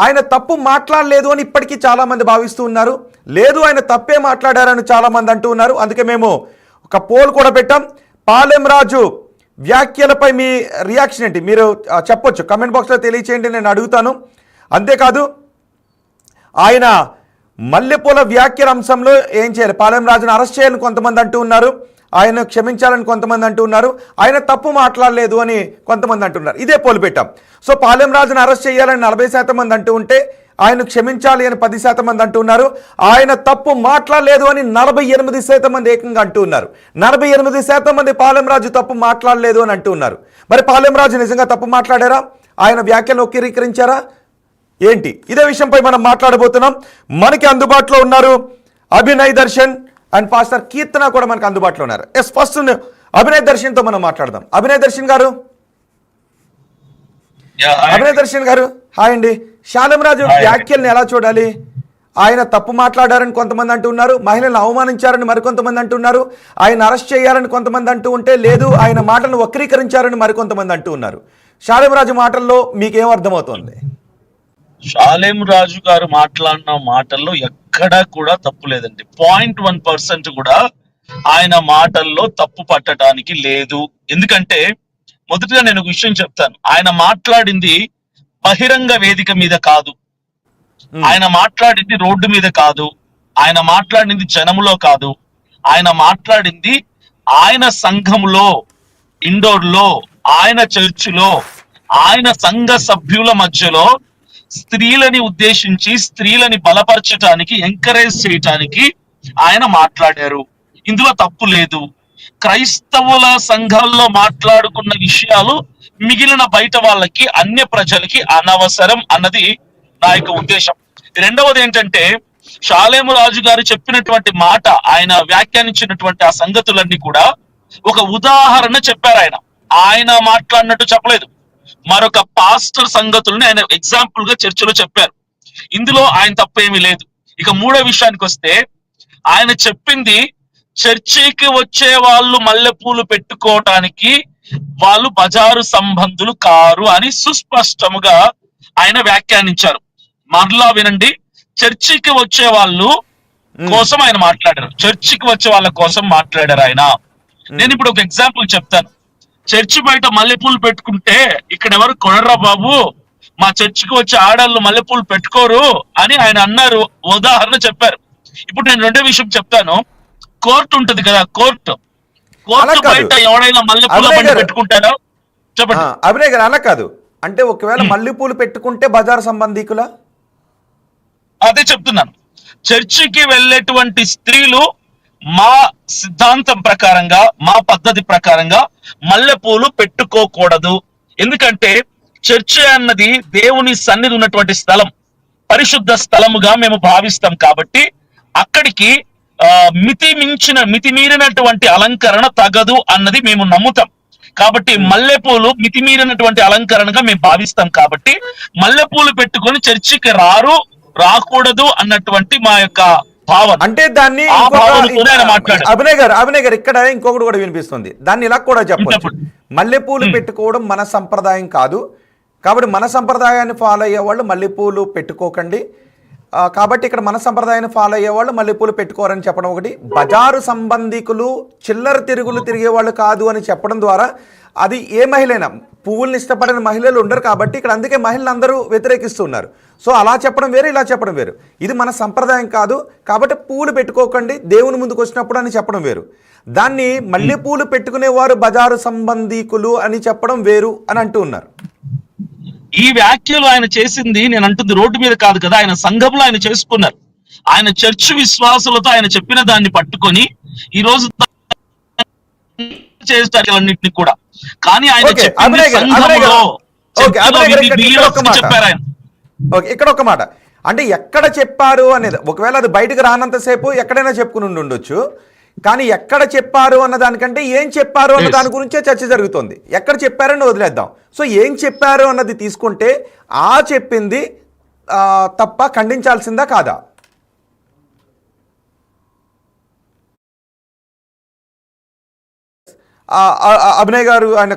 ఆయన తప్పు మాట్లాడలేదు అని ఇప్పటికీ చాలామంది భావిస్తూ ఉన్నారు. లేదు, ఆయన తప్పే మాట్లాడారని చాలామంది అంటూ ఉన్నారు. అందుకే మేము ఒక పోల్ కూడా పెట్టాం. పాలెం రాజు వ్యాఖ్యలపై మీ రియాక్షన్ ఏంటి? మీరు చెప్పొచ్చు, కమెంట్ బాక్స్లో తెలియచేయండి, నేను అడుగుతాను. అంతేకాదు ఆయన మల్లెపూల వ్యాఖ్యల అంశంలో ఏం చేయాలి? పాలెం రాజును అరెస్ట్ చేయాలని కొంతమంది అంటూ ఉన్నారు, ఆయన క్షమించాలని కొంతమంది అంటూ ఉన్నారు, ఆయన తప్పు మాట్లాడలేదు అని కొంతమంది అంటున్నారు. ఇదే పోలు పెట్టాం. సో పాలెం రాజును అరెస్ట్ చేయాలని 40% మంది అంటూ ఉంటే ఆయన క్షమించాలి అని 10% మంది అంటూ ఉన్నారు, ఆయన తప్పు మాట్లాడలేదు అని 48% మంది ఏకంగా అంటూ ఉన్నారు. 48% మంది పాలెం రాజు తప్పు మాట్లాడలేదు అని అంటూ ఉన్నారు. మరి పాలెం రాజు నిజంగా తప్పు మాట్లాడారా? ఆయన వ్యాఖ్యలు వక్రీకరించారా ఏంటి? ఇదే విషయంపై మనం మాట్లాడబోతున్నాం. మనకి అందుబాటులో ఉన్నారు అభినయ్ దర్శన్ అండ్ పాస్టర్ కీర్తన కూడా మనకు అందుబాటులో ఉన్నారు. ఫస్ట్ అభినయ్ దర్శన్తో మనం మాట్లాడదాం. అభినయ్ దర్శన్ గారు, హాయ్ అండి. పాలెం రాజు వ్యాఖ్యల్ని ఎలా చూడాలి? ఆయన తప్పు మాట్లాడారని కొంతమంది అంటున్నారు, మహిళలను అవమానించారని మరికొంతమంది అంటున్నారు, ఆయన అరెస్ట్ చేయాలని కొంతమంది అంటూ ఉంటే, లేదు ఆయన మాటలను వక్రీకరించారని మరికొంతమంది అంటూ ఉన్నారు. పాలెం రాజు మాటల్లో మీకేం అర్థమవుతోంది? పాలెం రాజు గారు మాట్లాడిన మాటల్లో ఎక్కడా కూడా తప్పు లేదండి. 0.1% కూడా ఆయన మాటల్లో తప్పు పట్టడానికి లేదు. ఎందుకంటే మొదటిగా నేను ఒక విషయం చెప్తాను. ఆయన మాట్లాడింది బహిరంగ వేదిక మీద కాదు, ఆయన మాట్లాడింది రోడ్డు మీద కాదు, ఆయన మాట్లాడింది జనములో కాదు, ఆయన మాట్లాడింది ఆయన సంఘములో, ఇండోర్ లో, ఆయన చర్చిలో, ఆయన సంఘ సభ్యుల మధ్యలో స్త్రీలని ఉద్దేశించి స్త్రీలని బలపరచటానికి, ఎంకరేజ్ చేయటానికి ఆయన మాట్లాడారు. ఇందులో తప్పు లేదు. క్రైస్తవుల సంఘాల్లో మాట్లాడుకున్న విషయాలు మిగిలిన బయట వాళ్ళకి, అన్య ప్రజలకి అనవసరం అన్నది నా యొక్క ఉద్దేశం. రెండవది ఏంటంటే, పాలెం రాజు గారు చెప్పినటువంటి మాట, ఆయన వ్యాఖ్యానించినటువంటి ఆ సంగతులన్నీ కూడా ఒక ఉదాహరణ చెప్పారు. ఆయన మాట్లాడినట్టు చెప్పలేదు. మరొక పాస్టర్ సంగతుల్ని ఆయన ఎగ్జాంపుల్ గా చర్చలో చెప్పారు. ఇందులో ఆయన తప్పేమీ లేదు. ఇక మూడో విషయానికి వస్తే, ఆయన చెప్పింది చర్చికి వచ్చే వాళ్ళు మల్లెపూలు పెట్టుకోవటానికి వాళ్ళు బజారు సంబంధులు కారు అని సుస్పష్టముగా ఆయన వ్యాఖ్యానించారు. మరలా వినండి, చర్చికి వచ్చే వాళ్ళు కోసం ఆయన మాట్లాడారు, చర్చికి వచ్చే వాళ్ళ కోసం మాట్లాడారు ఆయన. నేను ఇప్పుడు ఒక ఎగ్జాంపుల్ చెప్తాను. చర్చి బయట మల్లెపూలు పెట్టుకుంటే ఇక్కడ ఎవరు కొనర్రా బాబు, మా చర్చికి వచ్చే ఆడాళ్ళు మల్లెపూలు పెట్టుకోరు అని ఆయన అన్నారు, ఉదాహరణ చెప్పారు. ఇప్పుడు నేను రెండో విషయం చెప్తాను. కోర్టు ఉంటది కదా, కోర్టు బయట ఎవడైనా మల్లెపూల బండి పెట్టుకుంటారో చెప్పండి. అభినయ్ గారు, అలా కాదు అంటే ఒకవేళ మల్లెపూలు పెట్టుకుంటే బజారు సంబంధికుల, అదే చెప్తున్నాను. చర్చికి వెళ్ళేటువంటి స్త్రీలు మా సిద్ధాంతం ప్రకారంగా, మా పద్ధతి ప్రకారంగా మల్లెపూలు పెట్టుకోకూడదు. ఎందుకంటే చర్చి అన్నది దేవుని సన్నిధి ఉన్నటువంటి స్థలం, పరిశుద్ధ స్థలముగా మేము భావిస్తాం. కాబట్టి అక్కడికి మితిమీరినటువంటి అలంకరణ తగదు అన్నది మేము నమ్ముతాం. కాబట్టి మల్లెపూలు మితిమీరినటువంటి అలంకరణగా మేము భావిస్తాం. కాబట్టి మల్లెపూలు పెట్టుకొని చర్చికి రాకూడదు అన్నటువంటి మా యొక్క భావన. అంటే దాన్ని అభినయ్ గారు ఇక్కడ ఇంకొకటి కూడా వినిపిస్తుంది. దాన్ని ఇలా కూడా చెప్పచ్చు, మల్లెపూలు పెట్టుకోవడం మన సంప్రదాయం కాదు, కాబట్టి మన సంప్రదాయాన్ని ఫాలో అయ్యే వాళ్ళు మల్లెపూలు పెట్టుకోకండి. కాబట్టి ఇక్కడ మన సంప్రదాయాన్ని ఫాలో అయ్యే వాళ్ళు మల్లెపూలు పెట్టుకోరని చెప్పడం ఒకటి. బజారు సంబంధికులు చిల్లర తిరుగులు తిరిగే వాళ్ళు కాదు అని చెప్పడం ద్వారా అది ఏ మహిళైనా, పువ్వుల్ని ఇష్టపడిన మహిళలు ఉండరు కాబట్టి ఇక్కడ అందుకే మహిళలు అందరూ వ్యతిరేకిస్తున్నారు. సో అలా చెప్పడం వేరు, ఇలా చెప్పడం వేరు. ఇది మన సంప్రదాయం కాదు కాబట్టి పువ్వులు పెట్టుకోకండి దేవుని ముందుకు వచ్చినప్పుడు అని చెప్పడం వేరు. దాన్ని మల్లెపూలు పెట్టుకునేవారు బజారు సంబంధికులు అని చెప్పడం వేరు అని అంటూ ఉన్నారు. ఈ వ్యాఖ్యలు ఆయన చేసింది, నేను అంటుంది రోడ్డు మీద కాదు కదా, ఆయన సంఘంలో ఆయన చేసుకున్నారు. ఆయన చర్చ్ విశ్వాసులతో ఆయన చెప్పిన దాన్ని పట్టుకొని ఈ రోజు చేస్తారన్నింటినీ కూడా. కానీ ఆయన చెప్పారు ఆయన. ఇక్కడ ఒక మాట అంటే ఎక్కడ చెప్పారు అనేది, ఒకవేళ అది బయటకు రానంతసేపు ఎక్కడైనా చెప్పుకుని ఉండొచ్చు, కానీ ఎక్కడ చెప్పారు అన్న దానికంటే ఏం చెప్పారు అన్న దాని గురించే చర్చ జరుగుతుంది. ఎక్కడ చెప్పారని వదిలేద్దాం. సో ఏం చెప్పారు అన్నది తీసుకుంటే ఆ చెప్పింది తప్ప ఖండించాల్సిందా కాదా? అభినయ్ గారు ఆయన